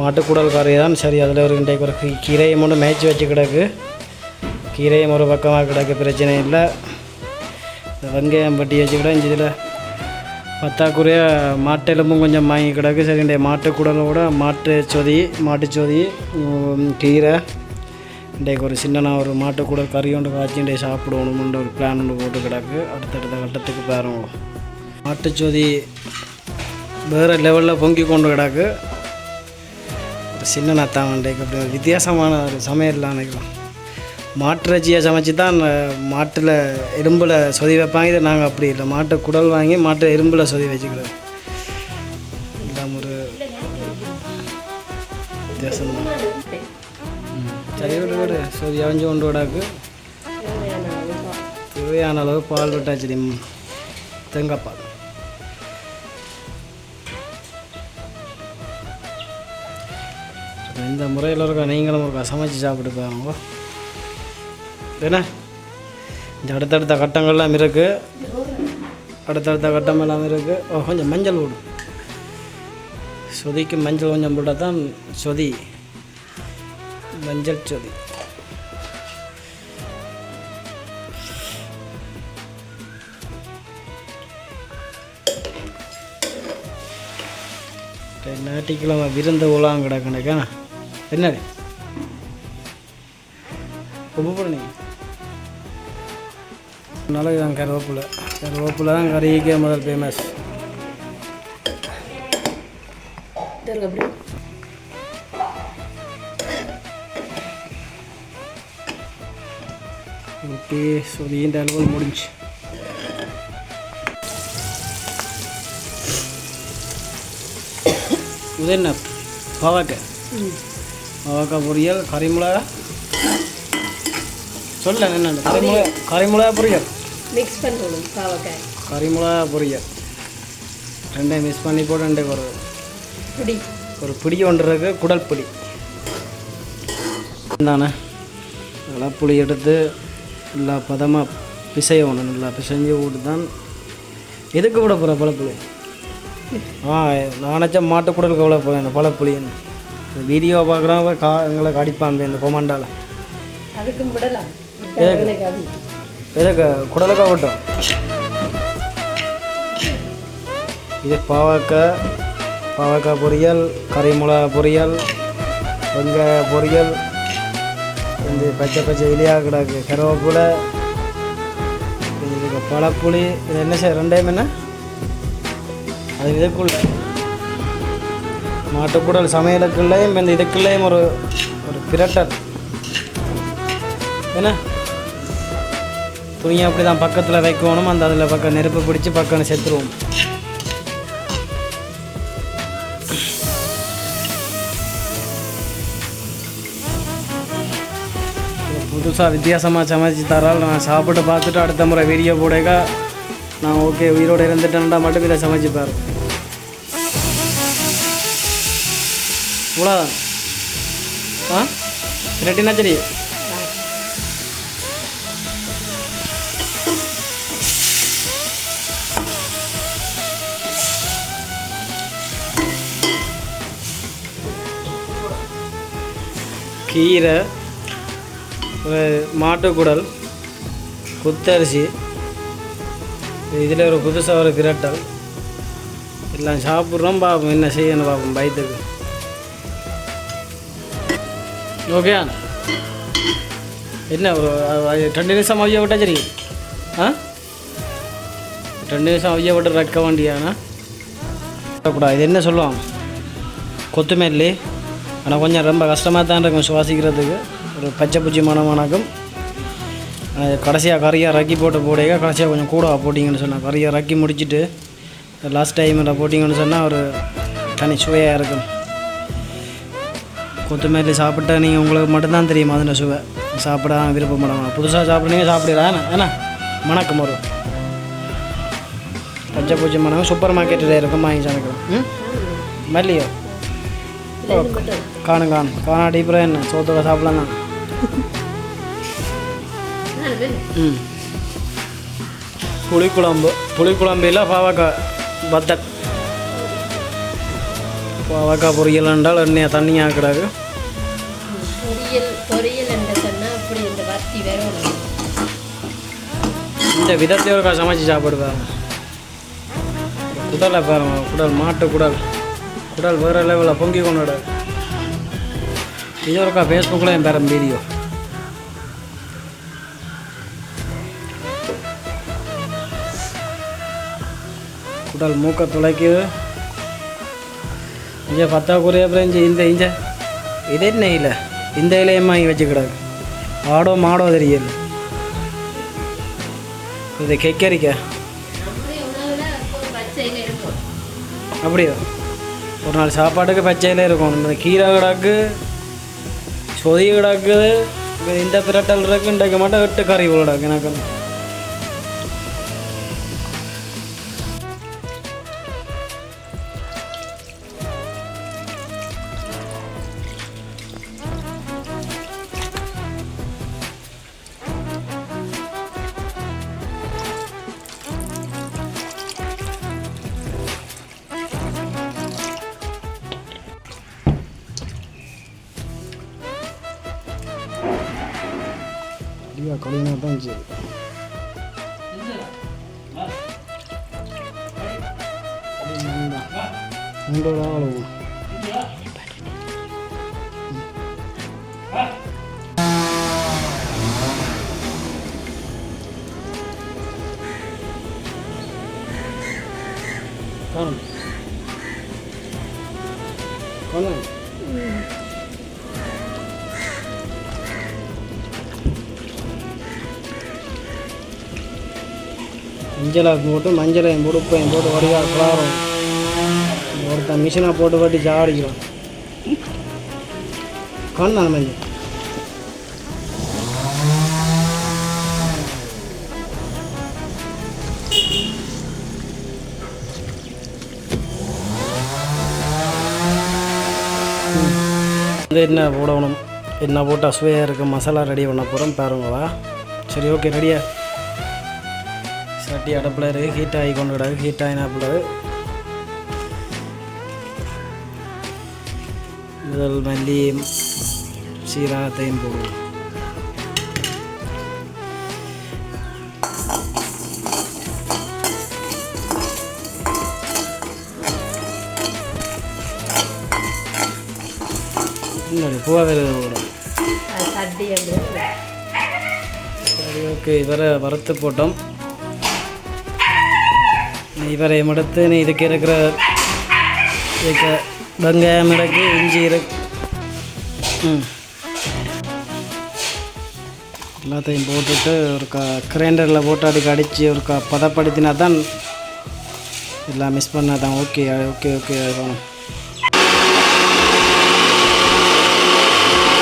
மாட்டுக்கூடல் கறி தான் சரி. அதில் ஒரு இன்றைக்கு ஒரு கீரையும் ஒன்று மேய்ச்சி வச்சு கிடக்கு. கீரையும் ஒரு பக்கமாக கிடக்கு, பிரச்சனை இல்லை. இந்த வெங்காயம் பட்டி வச்சுக்கிட இதில் பத்தாக்குறையாக மாட்டு எலும்பும் கொஞ்சம் வாங்கி கிடக்கு. சரி, இன்றைய மாட்டுக்கூடலோட மாட்டுச்சொதி கீரை இன்றைக்கு ஒரு சின்ன ஒரு மாட்டுக்கூடல் கறி ஒன்று காய்ச்சி இன்றைய சாப்பிடணும்ன்ற ஒரு பிளான் ஒன்று போட்டு கிடக்கு. அடுத்தடுத்த கட்டத்துக்கு பாருங்க. மாட்டுச்சொதி வேறு லெவலில் பொங்கி கொண்டு கிடக்கு. ஒரு சின்ன நத்தான் இன்றைக்கு அப்படி ஒரு வித்தியாசமான ஒரு சமையல் நினைக்கலாம். மாட்டிறைச்சியை சமைச்சு தான் மாட்டில் எறும்பில் சொதி வைப்பாங்க. இது நாங்கள் அப்படி இல்லை, மாட்டு குடல் வாங்கி மாட்டு எறும்பில் சொதி வச்சுக்கிறோம். எல்லாம் ஒரு வித்தியாசம் தான். சரி, விடு சொதி அவிஞ்சு கொண்டு விடாக்கு. தேவையான அளவு பால் விட்டாச்சு, தேங்காய் பால். இந்த முறையில் இருக்கா, நீங்களும் இருக்கா சமைச்சு சாப்பிட்டு பாருங்க. ஏன்னா இந்த அடுத்தடுத்த கட்டங்கள்லாம் இருக்குது, அடுத்தடுத்த கட்டம் எல்லாம் இருக்குது. கொஞ்சம் மஞ்சள் விடும், சொதிக்கு மஞ்சள் கொஞ்சம் போட்டால் தான் சொதி, மஞ்சள் சொதி. ஞாயிற்றுக்கிழமை விருந்து உலாங்க கிடக்கணக்கா. என்ன ரொம்ப போடுறீங்க? நாளைக்கு தான் கருவேப்பிலை தான் கறிக்கே முதல் ஃபேமஸ். ஓகே, சொதியின் அலுவல் முடிஞ்சு. இது என்ன? பாவக்காய் பொரியல், கறிமிளகா. சொல்ல என்ன? கறிமிளகா பொரியல் மிக்ஸ் பண்ணணும். பாவக்காய் கறிமிளகா பொரியல் ரெண்டையும் மிக்ஸ் பண்ணி போட்டு ரெண்டு ஒரு பிடி ஒன்று இருக்குது, குடல் பிடி தானே. நல்லா புளி எடுத்து நல்லா பதமாக பிசையணும். நல்லா பிசைஞ்சு விட்டு தான் எதுக்கு விட போகிற பழப்புளி. நானச்சா மாட்டுக்குடலுக்கு எவ்வளோ போகிறேன் பழப்புளின்னு. வீடியோ பார்க்குறவங்க எங்களை கடிப்பாங்க இந்த கொமாண்டாவில். எதுக்கு குடலுக்கா விட்டோம். இது பாவக்காய் பொரியல், கறிமிளகா பொரியல், வெங்காய பொரியல், இந்த பச்சை இலையாக கிடக்கு, கருவேப்பிலை, இதுக்கு பழப்புளி. இது என்ன சார் ரெண்டையும் என்ன அது இதுக்குள்ள மாட்டுக்கூடல் சமையலுக்குள்ளேயும் இந்த இதுக்குள்ளேயும் ஒரு பிரட்டல். என்ன துணியை அப்படி தான் பக்கத்தில் வைக்கணும். அந்த அதில் பக்கம் நெருப்பு பிடிச்சி பக்கம் செத்துருவோம். புதுசாக வித்தியாசமாக சமைச்சு தரால் நான் சாப்பிட்டு பார்த்துட்டு அடுத்த முறை வீடியோ போடக்க நான் ஓகே உயிரோடு இருந்துட்டேன்டா மட்டும் இதை சமைச்சு பாரு. இவ்வளோதான். ரெட்டினா சரி. கீரை, மாட்டுக்குடல், குத்தரிசி, இதில் ஒரு புதுசாக ஒரு பிரட்டல் எல்லாம் சாப்பிட்றோம். பார்ப்போம் என்ன செய்யணும், பார்ப்போம் பயத்துக்கு. ஓகே, என்ன ஒரு 2 நிமிஷம் அவிய விட்டா சரி. 2 நிமிஷம் அவிய விட்டு ரக்க வேண்டியானா கூடாது. இது என்ன சொல்லுவோம், கொத்துமல்லி. ஆனால் கொஞ்சம் ரொம்ப கஷ்டமாக தான் இருக்கும் சுவாசிக்கிறதுக்கு. ஒரு பச்சை பூச்சி மனமானாக்கும். கடைசியாக கறியாக ரக்கி போடுங்க. கடைசியாக கொஞ்சம் கூட போட்டிங்கன்னு சொன்னால் கறியை ரக்கி முடிச்சுட்டு லாஸ்ட் டைமில் போட்டிங்கன்னு சொன்னால் ஒரு தனி சுவையாக இருக்கும். கொத்தமல்லி சாப்பிட்டா நீங்கள் உங்களுக்கு மட்டும்தான் தெரியும் அதில் சுவை. சாப்பிட விருப்பப்படணும். புதுசாக சாப்பிட்றீங்க சாப்பிடலாம். ஏன்னா மணக்கம் வரும். பச்சை பூச்சி மணக்கம் சூப்பர் மார்க்கெட்டில் இருக்கும், வாங்கி சமைக்கலாம். மல்லியோ காணும் காணாடி அப்புறம் என்ன சோத்தோட சாப்பிடலாம் தான். புளிக்குழம்பு இல்லை பாவக்காய் வத்தல். பாவக்காய் பொரியல் என்றால் எண்ணெய் தண்ணியாக ஆக்கிடாது. பொரியல் என்று சொன்னால் அப்படி இந்த வத்தி வரணும். இந்த விதத்தை ஒருக்கா சமைச்சு சாப்பிடுவாங்க. குடலை பாருங்க, குடல் மாட்டு குடல் வேறு லெவலில் பொங்கி கொண்டு இது ஒருக்கா ஃபேஸ்புக்கில் என் பேரம் வீடியோ. குடல் மூக்க துளைக்குது. இங்கே பத்தாக்குறைய அப்புறம் இந்த இது என்ன இல்லை, இந்த இலையம்மா இங்கே வச்சுக்கிடாது. ஆடோ மாடோ தெரியல. இது கெக்கரிக்க அப்படியோ ஒரு நாள் சாப்பாட்டுக்கு பச்சையில் இருக்கும். இந்த கீரை கிடாக்கு, சொதி கிடாக்குது, இந்த பிரட்டல் இருக்கு. இன்றைக்கு மட்டும் 8 கறி கிடாக்கு எனக்கு. கழினா தான் சரி. மஞ்சளை போட்டு மஞ்சளையும் போட்டு உப்பையும் போட்டு வடிவாக கிளாரும். ஒருத்தன் மிஷினை போட்டு வட்டி சாடிக்கிறோம். காணாம மஞ்சள் என்ன போடணும், என்ன போட்டால் சுவையாக இருக்குது. மசாலா ரெடி பண்ண போகிறோம் பாருங்களா. சரி, ஓகே, ரெடியா? சட்டி அடுப்பில் இருக்குது, ஹீட் ஆகி கொண்டு கிடாது. ஹீட் ஆகினாப்பில் முதல் மல்லியும் சீரகத்தையும் போடுவோம். பூவாக போடும். சரி, ஓகே, இவரை வறுத்து போட்டோம். இவரை எடுத்து இதுக்கு இருக்கிற வெங்காயம் இருக்கு, இஞ்சி இருக்கு, எல்லாத்தையும் போட்டுட்டு ஒரு கிரைண்டரில் போட்டு அதுக்கு அடித்து ஒரு பதப்படுத்தினா தான் எல்லாம் மிஸ் பண்ணால் தான். ஓகே ஓகே ஓகே வேணும்.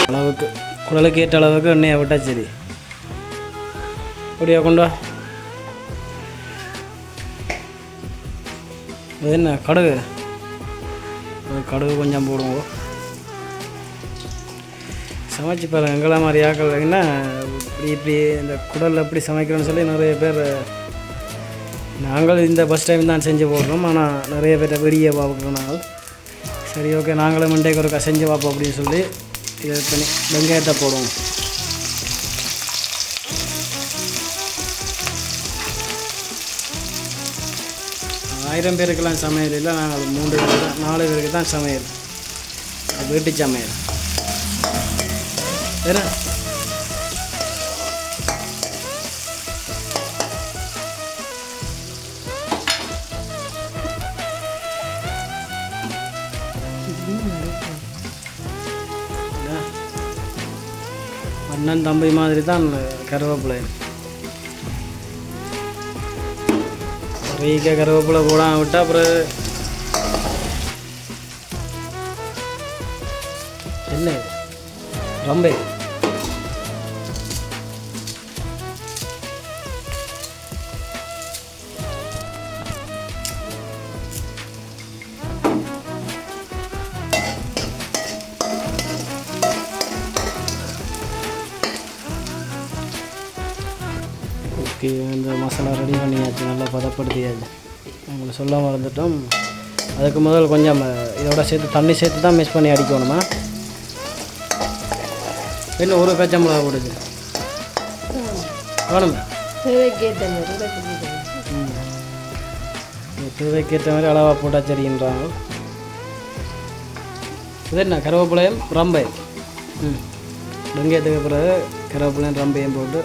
அளவுக்கு குடலுக்கு ஏற்ற அளவுக்கு எண்ணெயை விட்டா சரி. அப்படியா கொண்டு வா. இது என்ன கடுகு? கடுகு கொஞ்சம் போடுவோம். சமைச்சு பாருங்கள். எங்களை மாதிரி ஆக்கலைங்கன்னா இப்படி இந்த குடலில் எப்படி சமைக்கிறோன்னு சொல்லி நிறைய பேர், நாங்கள் இந்த ஃபஸ்ட் டைம் தான் செஞ்சு போடுறோம். ஆனால் நிறைய பேர் வெளியே பார்க்குறோம் நாங்கள். சரி, ஓகே, நாங்களும் இன்றைக்கு ஒருக்கா செஞ்சு பார்ப்போம் அப்படின்னு சொல்லி இதை பண்ணி வெங்காயத்தை போடுவோம். ஆயிரம் பேருக்கெல்லாம் சமையல் இல்லை, நாங்கள் 3 பேருக்கு தான் 4 பேருக்கு தான் சமையல், வீட்டு சமையல். வேற அண்ணன் தம்பி மாதிரி தான் கருவேப்பிலை. நிறைய கருவேப்பிலை போடாமல் விட்டால் அப்புறம் என்ன ரொம்ப ஓகே. இந்த மசாலா ரெடி பண்ணியாச்சு, நல்லா பதப்படுத்தியாச்சு. உங்களுக்கு சொல்ல மறந்துட்டோம். அதுக்கு முதல் கொஞ்சம் இதோட சேர்த்து தண்ணி சேர்த்து தான் மிக்ஸ் பண்ணி அடிக்கணுமா? இன்னும் ஒரு பச்சை மிளகா போடுது வேணுமா? தேவைக்கேற்ற மாதிரி அளவாக போட்டால் சரின்றாங்க. இது என்ன கருவேப்பிலையும் ரம்பையும் வெங்காயத்துக்கு பிறகு கருவேப்பிலையும் ரம்பையும் போட்டு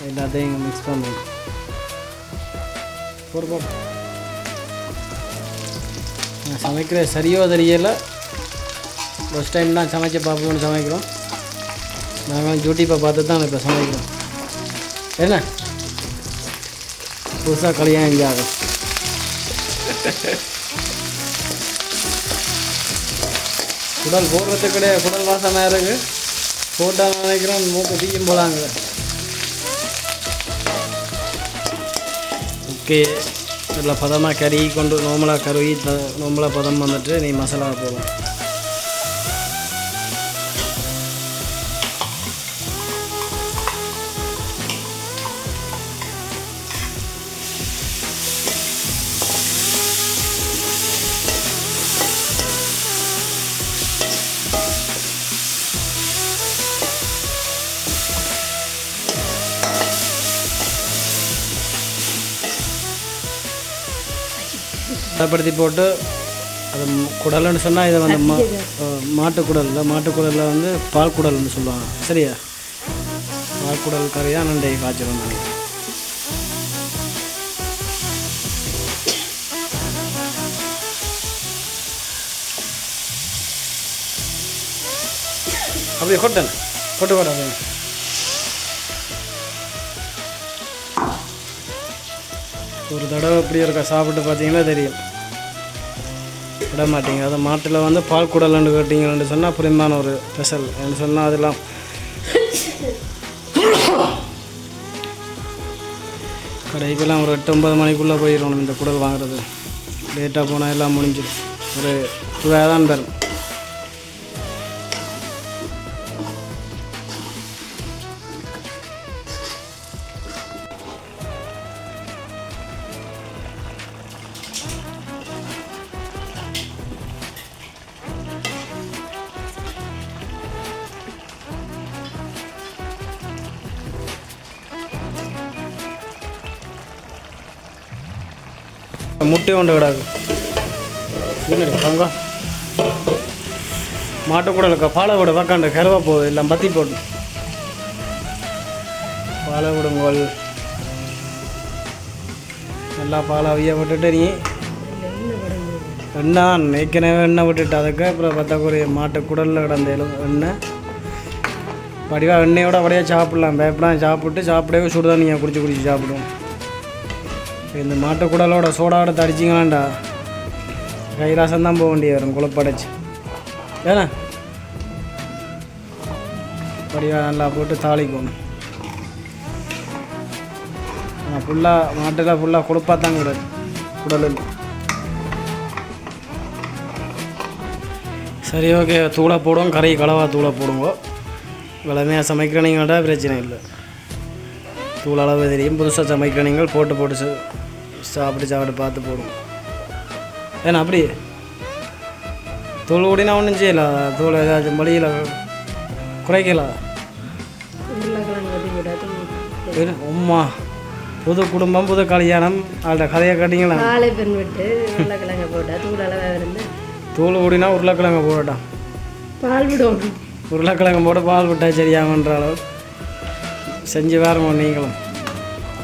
எல்லாத்தையும் மிக்ஸ் பண்ணணும். போட்டு நான் சமைக்கிற சரியோ தெரியலை. ஃபஸ்ட் டைம் தான் சமைக்க பார்ப்போம்னு சமைக்கிறோம். நாங்கள் யூடியூப்பை பார்த்து தான் இப்போ சமைக்கிறோம். என்ன புதுசாக கல்யாணம் இங்கே ஆகும். குடல் போடுறது கிடையாது. குடல் வாசமாக இருக்குது. போட்டால் நினைக்கிறோம் மூக்கு தீயும் போலாங்க. ஓகே, இதில் பதமாக கறி கொண்டு நோம்பலாக கருவி நோம்பலாக பதம் வந்துட்டு நீ மசாலா போடும். பதப்படுத்தி போட்டு அது குடல்னு சொன்னால் இதை வந்து மாட்டுக்குடலில் வந்து பால் குடல்னு சொல்லுவாங்க. சரியா? பால் குடல் கறி தான் நண்டை காய்ச்சிடும். நான் அப்படியே கொட்டேன் கொட்டு கொட்ட ஒரு தடவை இப்படி இருக்கா சாப்பிட்டு பார்த்தீங்கன்னா தெரியும். விட மாட்டீங்க. அது மாட்டில் வந்து பால் குடல்னு கேட்டிங்கன்னு சொன்னால் புரியுமான ஒரு ஸ்பெஷல் என்று சொன்னால் அதெல்லாம் கடைக்கெல்லாம் ஒரு 8-9 மணிக்குள்ளே போயிடணும். இந்த குடல் வாங்குறது லேட்டாக போனால் எல்லாம் முடிஞ்சிடும். ஒரு 2 தான் தரும். முட்டை ஒன்று கிடாது தங்கம் மாட்டுக்கூடலுக்கா பாலை விட பக்காண்டு கருவா போகுது எல்லாம் பற்றி போட்டு பாலை விடுங்கோல் நல்லா பாலை அவிய விட்டுட்டு நீ எண்ணெய் ஏற்கனவே எண்ணெய் விட்டுட்டு அதுக்கு அப்புறம் பத்தாக்குரிய மாட்டுக்குடலில் கிடந்த எண்ணெய் வடிவாக எண்ணெயோட அப்படியே சாப்பிட்லாம். பயப்படாமல் சாப்பிடவே சுடுதண்ணியை குடிச்சு சாப்பிடுவோம். இந்த மாட்டுக்குடலோட சோடாவோட தடிச்சிங்களாண்டா கைலாசம் தான் போக வேண்டிய வரும் குழப்படைச்சி. ஏன்னா படியாக நல்லா போட்டு தாளிக்கணும். ஃபுல்லாக மாட்டில் ஃபுல்லாக கொழுப்பாக தான் கூடாது குடல். சரி, ஓகே. தூளை போடுவோம். கறி கலவா தூளை போடுவோம். விளமையாக சமைக்கிறீங்கள்டா பிரச்சனை இல்லை. தூள் அளவு தெரியும். புதுசாக சமைக்கிறீங்கள் போட்டு சாப்பிட்டு பார்த்து போடுவோம். ஏன்னா அப்படி தூள் கூடினா ஒன்றும் செய்யலாம். தூள் ஏதாச்சும் வழியில் குறைக்கலாம். அம்மா புது குடும்பம் புது கல்யாணம் அதோட கதையை கட்டிங்களா? தூள் கூடினா உருளைக்கிழங்கு போடட்டான். பால் விடணும். உருளைக்கிழங்கு போட்டு பால் விட்டா சரியாகன்ற அளவு செஞ்சு வேறங்க நீங்களும்.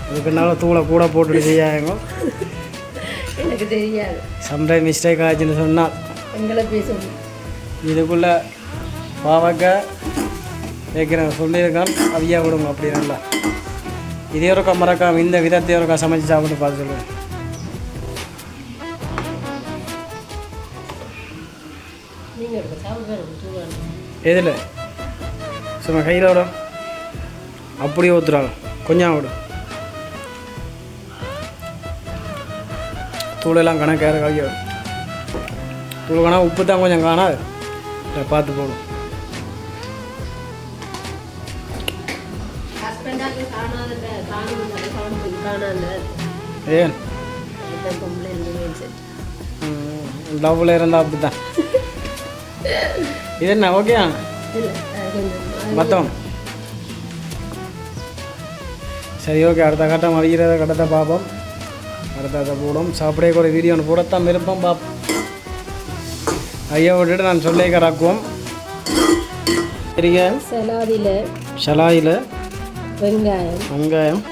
அதுக்குனால தூளை கூட போட்டுட்டு செய்யாங்க. எனக்கு தெரியாது. சம்டைம் மிஸ்டேக் ஆச்சுன்னு சொன்னால் எங்களை பேசணும். இதுக்குள்ளே பாவக்காய் வைக்கிறேன் சொல்லியிருக்கான். அவியா விடுங்க அப்படி நல்லா. இதே ஒருக்கா மறக்காம இந்த விதத்தை ஒருக்கா சமைச்சு சாப்பிட்டு பார்த்து சொல்லுவேன். எதில் சும்மா கையில் விடும் அப்படியே ஊற்றுறாங்க. கொஞ்சம் விடும். தூளெல்லாம் கணக்காக கவிய தூள் காணா உப்பு தான் கொஞ்சம் காணாது. பார்த்து போடும். ஏன் நான் பொம்பளை இருந்து லவ்வில் இருந்தால் அப்படி தான். இது என்ன ஓகே இல்லை கொஞ்சம் மொத்தம் சரி ஓகே. அடுத்த கட்டம் அடிக்கிறத கட்டத்தை பார்ப்போம். அடுத்த போடும் சாப்பிடே ஒரு வீடியோ ஒன்று போடத்தான் விருப்பம் பார்ப்போம். ஐயா விட்டுட்டு நான் சொல்லே கறாக்குவோம். சரிங்க. சலாதியில் வெங்காயம்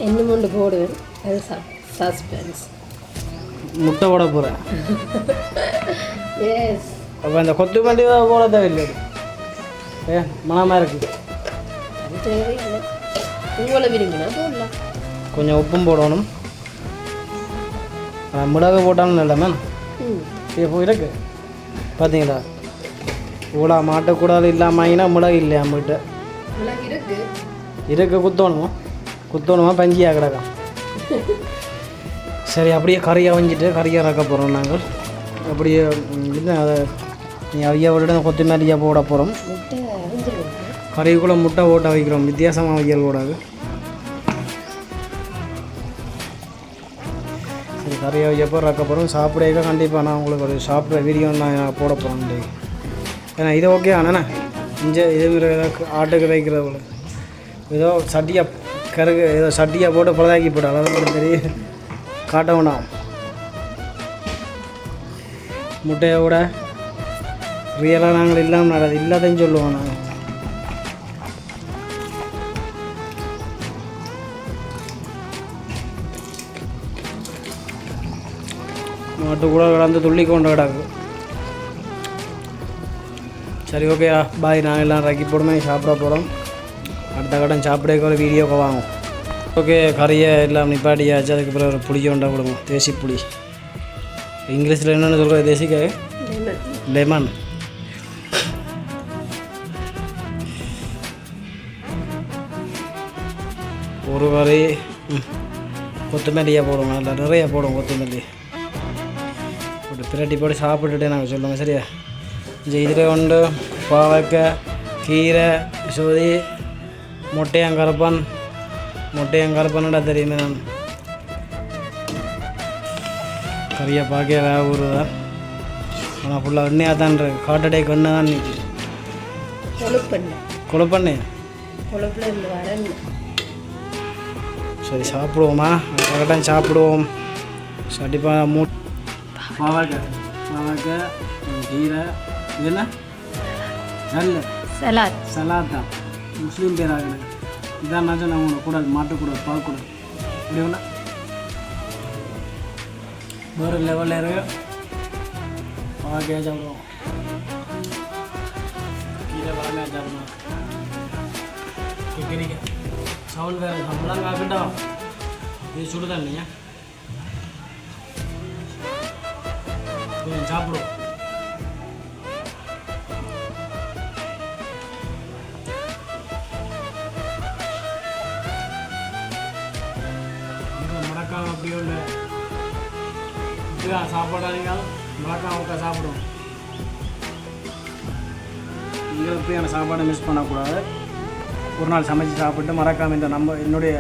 என்ன கொண்டு போடுவேன். அது சஸ்பென்ஸ். முட்டை போட போகிறேன். எஸ். அப்போ இந்த கொத்தமல்லி போட தேவையில்லை. மனமாக இருக்குது. அது தேவையில்லை. உங்களை விரும்பினா போடலாம். கொஞ்சம் உப்பும் போடணும். மிளகு போட்டாலும் இல்லை மேம். இப்போ இருக்கு பார்த்தீங்களா? ஊடா மாட்டக்கூடாது இல்லாமனா மிளகு இல்லையா நம்மகிட்ட இருக்கு. குத்தணுமா பஞ்சியாக கிடக்கும். சரி அப்படியே கறியை வஞ்சிட்டு கறியை இறக்க போகிறோம் நாங்கள். அப்படியே இல்லை அதை நீ அவைய விட்டு கொத்தமல்லியாக போட போகிறோம். கறிக்குள்ளே முட்டை போட்ட வைக்கிறோம். வித்தியாசமாக வைக்கல் கூடாது. சரி கறியை வைக்கப்போ இறக்க போகிறோம். சாப்பிடக்க கண்டிப்பாக நான் உங்களுக்கு ஒரு சாப்பிட்ற வீடியோ நான் போட போகிறேன். ஏன்னா இது ஓகே ஆனாண்ணா இங்கே இதேமாரி ஏதாவது ஆட்டுக்கு வைக்கிறவங்கள ஏதோ சட்டியாக கருகு ஏதோ சட்டியாக போட்டு பழதாக்கி போட்டு அதை கூட தெரியும் காட்ட வேண்டாம். முட்டையை கூட ரியலாக நாங்கள் இல்லாமல் அது இல்லாதன்னு சொல்லுவோம். நாங்கள் மாட்டு கூட கலந்து துள்ளி கொண்டு கிடக்கு. சரி ஓகேயா பாய். நான் எல்லாம் ரக்கி போடுமே சாப்பிட போகிறோம். அடுத்த கட்டம் சாப்பிடக்க ஒரு வீடியோக்கு வாங்கும். ஓகே கறியை எல்லாம் நிப்பாட்டியாச்சு. அதுக்கு பிறகு ஒரு புளி கொண்டா கொடுங்க. தேசி புளி. இங்கிலீஷில் என்னென்னு சொல்கிற தேசிக்காய் லெமன். ஒரு கறி கொத்தமல்லியாக போடுவோம். நல்லா நிறைய போடுவோம் கொத்தமல்லி போட்டு பிரட்டி போட்டு சாப்பிட்டுட்டே நாங்கள் சொல்லுவோங்க. சரியா? இதில் உண்டு பாவக்காய் கீரை சோதி முட்டையங்கரப்பன்டா தெரியுமே. நான் கறியை பார்க்க வேக ஊறுதான். ஆனால் ஃபுல்லாக எண்ணெயாக தான் இருக்கு. காட்டடை கண்ணு தான் நிற்கி கொழுப்பண்ணே. சரி சாப்பிடுவோமா? கரெக்டாக சாப்பிடுவோம். கண்டிப்பாக பாவக்காய் கீரை இது என்ன சலாத் தான். முஸ்லீம் பேர் ஆகுது. இதான் நான் சொன்ன உங்களை கூடாது மாட்டக்கூடாது பார்க்கக்கூடாது. இப்படி ஒன்றா வேறு லெவலில் இருக்கு. பாவக்காய் சாப்பிடுவோம். கீரை பாவக்காய் சாப்பிடுவோம். கீரை சவுண்ட் வேறு சம்பளம் காக்கிட்டோம். இது சுடுதான் இல்லையா? கொஞ்சம் சாப்பிடுவோம். மறக்காம அப்படியே உள்ள இப்படிதான் சாப்பாடாதீங்க. மறக்காம உட்கா சாப்பிடுவோம். நீங்கள் எப்படியான சாப்பாடை மிஸ் பண்ணக்கூடாது. ஒரு நாள் சமைச்சு சாப்பிட்டு மறக்காமல் இந்த என்னுடைய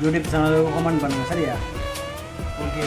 யூடியூப் சேனலுக்கு கமெண்ட் பண்ணுங்கள். சரியா? ஓகே.